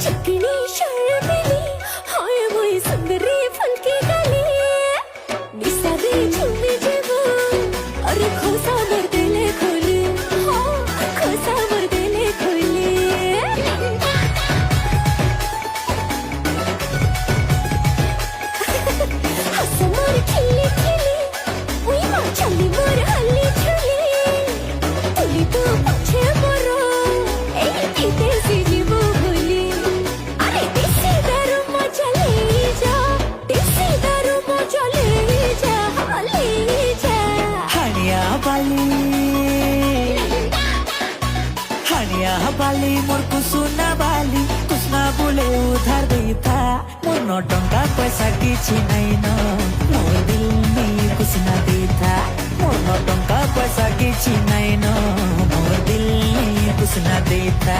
चिकनी शर्मिली हाय वही सुंदरी फुलकी गली निसा दे झूमे जेबो अरे खोसा मर देले खोले हाँ खोसा मर देले खोले हंस मोर खिली खिली उई माँ चली मोर हल्ली छुली तुली तो पछे मोरो ए पीते सी जीवो भूली अरे देसी दारू मजा ले जा देसी दारू मजा ले जा हाँ ले जा हानिया बाली मोर कुसुना बाली कुसना बोले उधार देता मोर न टंका पैसा किछि नहीं न मोर दिल में कुसना देता मोर न टंका पैसा किछि नहीं न मोर दिल में कुसना देता।